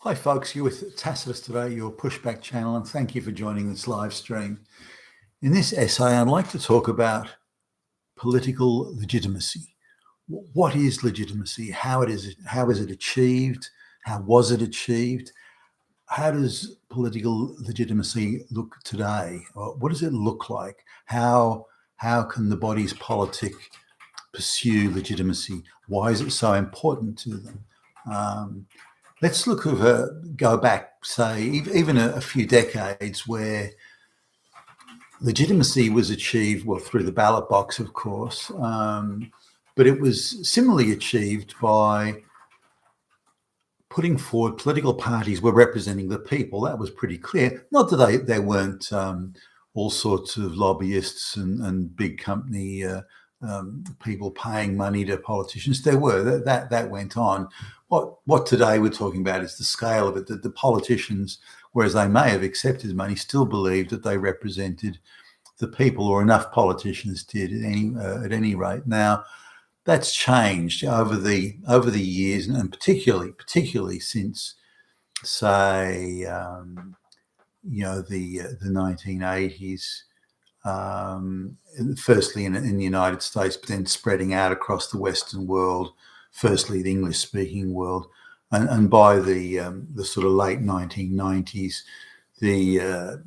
Hi folks, you're with Tacitus today, your pushback channel, and thank you for joining this live stream. In this essay, I'd like to talk about political legitimacy. What is legitimacy? How is it achieved? How was it achieved? How does political legitimacy look today? What does it look like? How can the bodies politic pursue legitimacy? Why is it so important to them? Let's go back, say, even a few decades where legitimacy was achieved, well, through the ballot box, of course, but it was similarly achieved by putting forward political parties were representing the people. That was pretty clear. Not that there weren't all sorts of lobbyists and big company people paying money to politicians. There were. That went on. What today we're talking about is the scale of it, that the politicians, whereas they may have accepted money, still believed that they represented the people, or enough politicians did at any rate. Now, that's changed over the years, and particularly since, say, the 1980s. Firstly in the United States, but then spreading out across the Western world. Firstly, the English-speaking world, and by the sort of late 1990s, the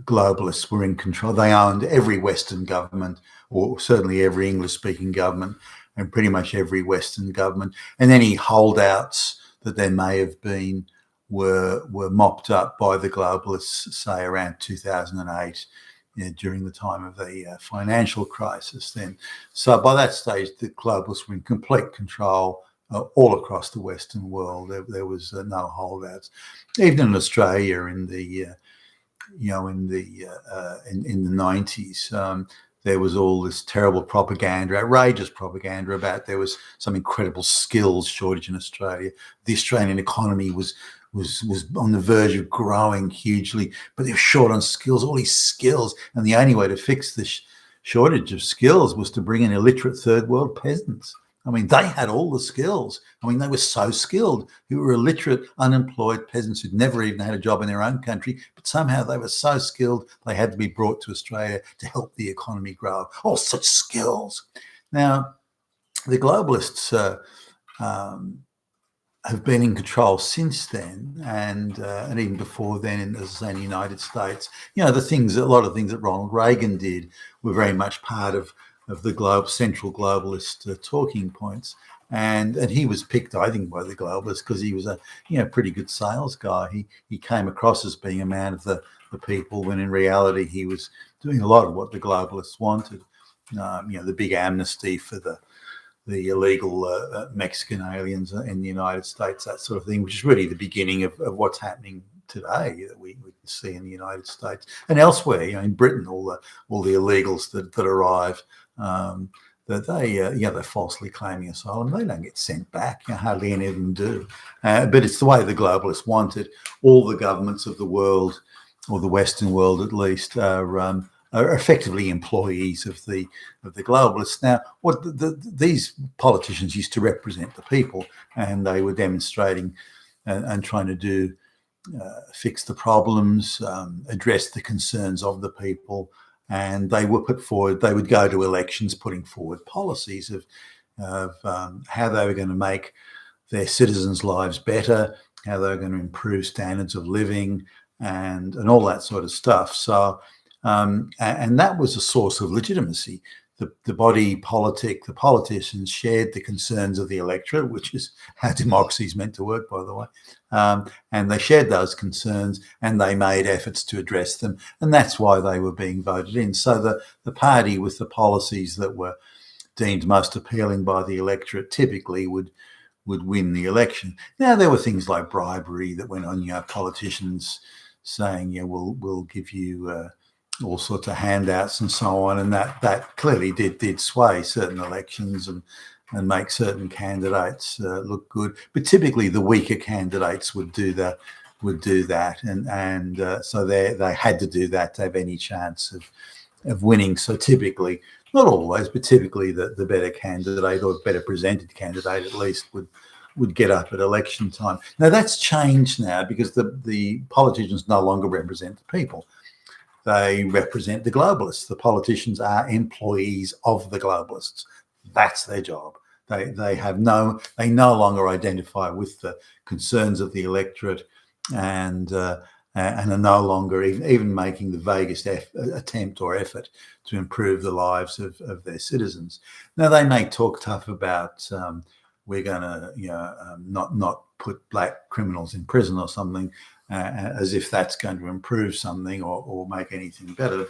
globalists were in control. They owned every Western government, or certainly every English-speaking government, and pretty much every Western government. And any holdouts that there may have been were mopped up by the globalists, say around 2008. During the time of the financial crisis then. So by that stage, the globalists were in complete control all across the Western world. There was no holdouts. Even in Australia in the 90s, there was all this terrible propaganda, outrageous propaganda about there was some incredible skills shortage in Australia. The Australian economy was on the verge of growing hugely, but they were short on skills, all these skills. And the only way to fix this shortage of skills was to bring in illiterate third world peasants. I mean, they had all the skills. I mean, they were so skilled, who were illiterate, unemployed peasants who'd never even had a job in their own country, but somehow they were so skilled, they had to be brought to Australia to help the economy grow. All such skills. Now, the globalists have been in control since then, and even before then, in the United States. A lot of things that Ronald Reagan did were very much part of the central globalist talking points, and he was picked, I think, by the globalists because he was a pretty good sales guy. He came across as being a man of the people, when in reality he was doing a lot of what the globalists wanted. The big amnesty for the illegal Mexican aliens in the United States, that sort of thing, which is really the beginning of what's happening today that we can see in the United States and elsewhere. In Britain, all the illegals that arrive, that they're falsely claiming asylum. They don't get sent back. Hardly any of them do. But it's the way the globalists want it. All the governments of the world, or the Western world at least, are effectively employees of the globalists. Now, these politicians used to represent the people, and they were demonstrating and trying to do fix the problems, address the concerns of the people, and they were put forward. They would go to elections putting forward policies of how they were going to make their citizens' lives better, how they were going to improve standards of living, and all that sort of stuff. So. And that was a source of legitimacy. The body politic, the politicians shared the concerns of the electorate, which is how democracy is meant to work, by the way. And they shared those concerns, and they made efforts to address them. And that's why they were being voted in. So the party with the policies that were deemed most appealing by the electorate typically would win the election. Now, there were things like bribery that went on, politicians saying, we'll give you all sorts of handouts and so on, and that clearly did sway certain elections and make certain candidates look good. But typically, the weaker candidates would do that, and so they had to do that to have any chance of winning. So typically, not always, but typically, the better candidate, or better presented candidate at least, would get up at election time. Now that's changed now because the politicians no longer represent the people. They represent the globalists. The politicians are employees of the globalists. That's their job. They no longer identify with the concerns of the electorate, and are no longer even making the vaguest attempt or effort to improve the lives of their citizens. Now they may talk tough about we're going to not put black criminals in prison or something, as if that's going to improve something or make anything better,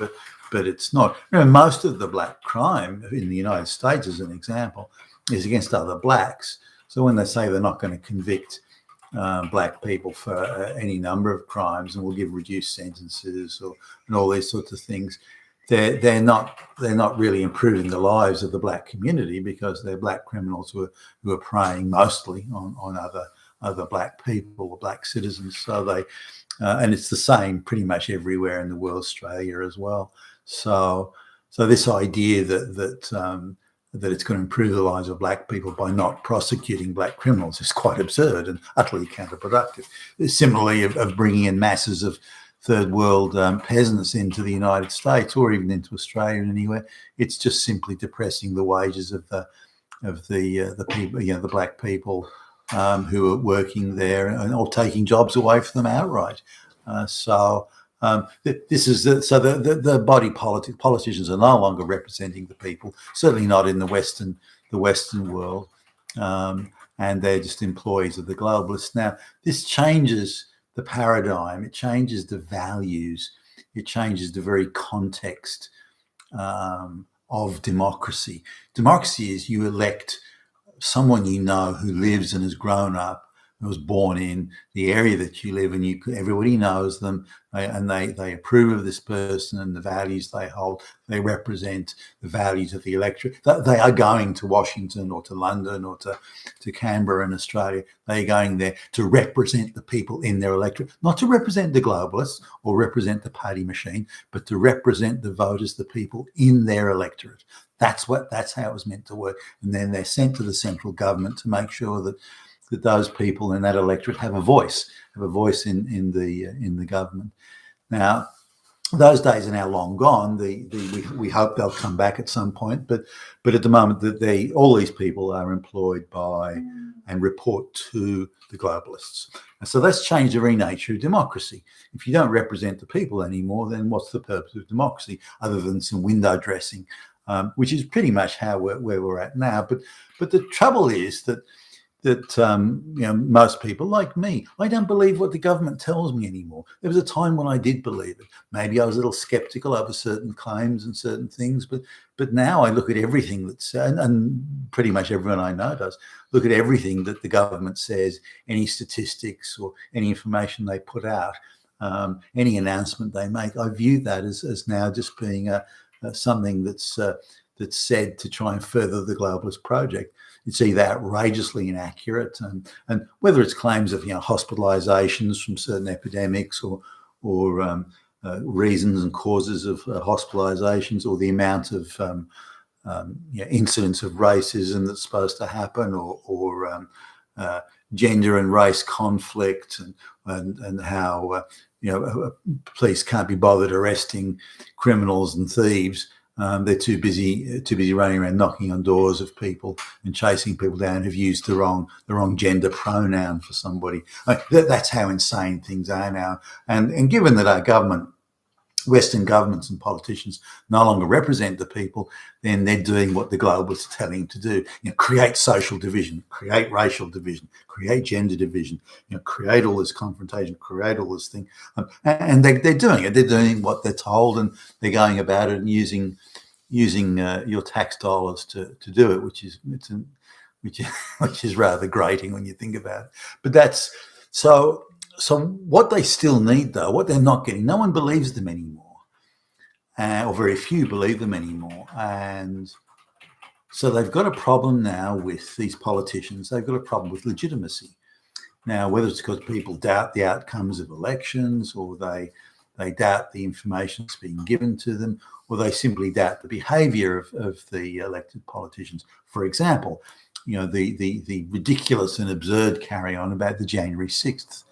but it's not. Most of the black crime in the United States, as an example, is against other blacks. So when they say they're not going to convict black people for any number of crimes and will give reduced sentences and all these sorts of things, they're not really improving the lives of the black community, because they're black criminals who are preying mostly on other black people or black citizens. So they and it's the same pretty much everywhere in the world, Australia as well. So this idea that it's going to improve the lives of black people by not prosecuting black criminals is quite absurd and utterly counterproductive. Similarly, of bringing in masses of third world peasants into the United States or even into Australia and anywhere, it's just simply depressing the wages of the people, the black people who are working there, or taking jobs away from them outright. This is the body politic. Politicians are no longer representing the people, certainly not in the Western world, and they're just employees of the globalists. Now, this changes the paradigm. It changes the values. It changes the very context of democracy. Democracy is you elect someone you know who lives and has grown up, who was born in the area that you live in. Everybody knows them, and they approve of this person and the values they hold. They represent the values of the electorate. They are going to Washington or to London or to Canberra in Australia. They're going there to represent the people in their electorate, not to represent the globalists or represent the party machine, but to represent the voters, the people in their electorate. That's how it was meant to work. And then they're sent to the central government to make sure that those people in that electorate have a voice in the government. Now, those days are now long gone. We hope they'll come back at some point, but at the moment that all these people are employed by and report to the globalists. And so that's changed the very nature of democracy. If you don't represent the people anymore, then what's the purpose of democracy other than some window dressing, which is pretty much where we're at now. But the trouble is that most people like me, I don't believe what the government tells me anymore. There was a time when I did believe it. Maybe I was a little skeptical over certain claims and certain things, but now I look at everything that's, and pretty much everyone I know does, look at everything that the government says, any statistics or any information they put out, any announcement they make. I view that as now just being something that's said to try and further the globalist project. It's either outrageously inaccurate, and whether it's claims of hospitalizations from certain epidemics or reasons and causes of hospitalizations, or the amount of incidents of racism that's supposed to happen, or gender and race conflict, and how police can't be bothered arresting criminals and thieves. They're too busy running around knocking on doors of people and chasing people down who've used the wrong gender pronoun for somebody. That's how insane things are now. And given that our government, Western governments and politicians, no longer represent the people, then they're doing what the globalists are telling them to do. Create social division, create racial division, create gender division, create all this confrontation, create all this thing. And they're doing it. They're doing what they're told, and they're going about it and using your tax dollars to do it, which is rather grating when you think about it. But that's so. So what they still need, though, what they're not getting, no one believes them anymore, or very few believe them anymore. And so they've got a problem now with these politicians. They've got a problem with legitimacy. Now, whether it's because people doubt the outcomes of elections, or they doubt the information that's being given to them, or they simply doubt the behaviour of the elected politicians. For example, the ridiculous and absurd carry on about the January 6th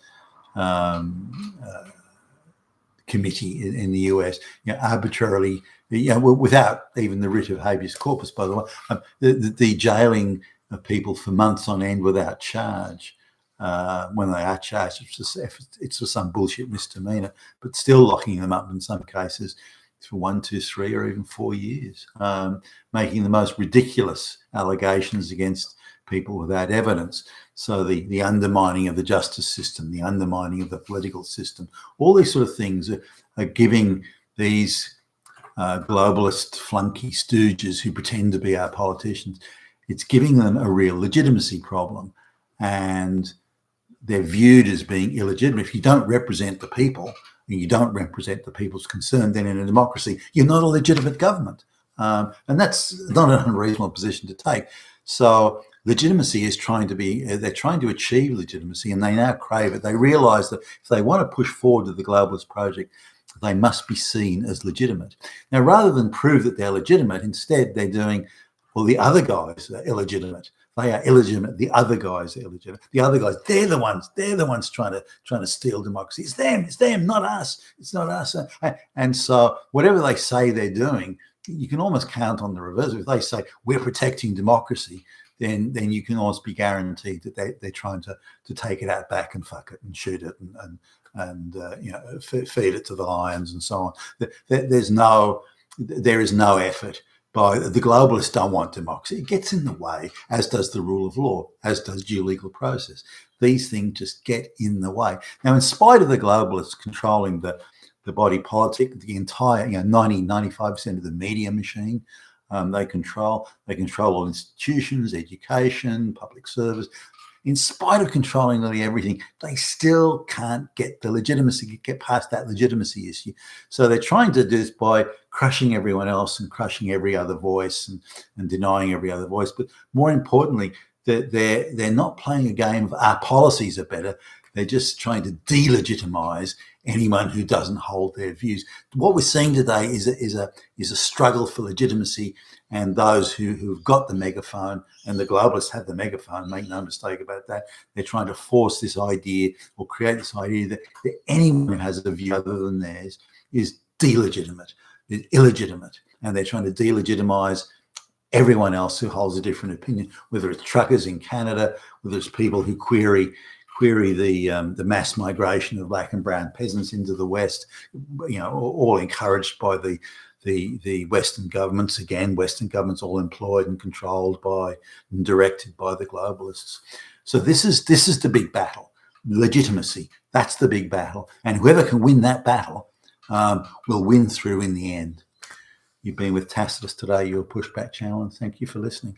committee in the US, arbitrarily, without even the writ of habeas corpus, by the way, the jailing of people for months on end without charge. When they are charged, it's for some bullshit misdemeanor, but still locking them up in some cases for 1, 2, 3, or even 4 years, making the most ridiculous allegations against people without evidence. So the undermining of the justice system, the undermining of the political system, all these sort of things are giving these globalist flunky stooges who pretend to be our politicians, it's giving them a real legitimacy problem. And they're viewed as being illegitimate. If you don't represent the people and you don't represent the people's concern, then in a democracy, you're not a legitimate government. And that's not an unreasonable position to take. So legitimacy is they're trying to achieve legitimacy, and they now crave it. They realise that if they want to push forward to the globalist project, they must be seen as legitimate. Now, rather than prove that they're legitimate, instead they're doing, well, the other guys are illegitimate. They are illegitimate. The other guys are illegitimate. The other guys, they're the ones trying to steal democracy. It's them, not us. It's not us. And so whatever they say they're doing, you can almost count on the reverse. If they say we're protecting democracy, then you can almost be guaranteed that they're trying to take it out back and fuck it and shoot it and feed it to the lions and so on. There is no effort. By the globalists don't want democracy. It gets in the way, as does the rule of law, as does due legal process. These things just get in the way. Now, in spite of the globalists controlling the body politic, the entire 95% of the media machine, they control all institutions, education, public service. In spite of controlling nearly everything, they still can't get past that legitimacy issue. So they're trying to do this by crushing everyone else and crushing every other voice and denying every other voice. But more importantly, they're not playing a game of our policies are better. They're just trying to delegitimize anyone who doesn't hold their views. What we're seeing today is a struggle for legitimacy, and those who've got the megaphone, and the globalists have the megaphone, make no mistake about that, they're trying to force this idea or create this idea that anyone who has a view other than theirs is delegitimate, is illegitimate, and they're trying to delegitimize everyone else who holds a different opinion, whether it's truckers in Canada, whether it's people who query the mass migration of black and brown peasants into the West, all encouraged by the Western governments. Again, Western governments all employed and controlled by and directed by the globalists. So this is the big battle, legitimacy. That's the big battle, and whoever can win that battle will win through in the end. You've been with Tacitus today, your Pushback Channel, and thank you for listening.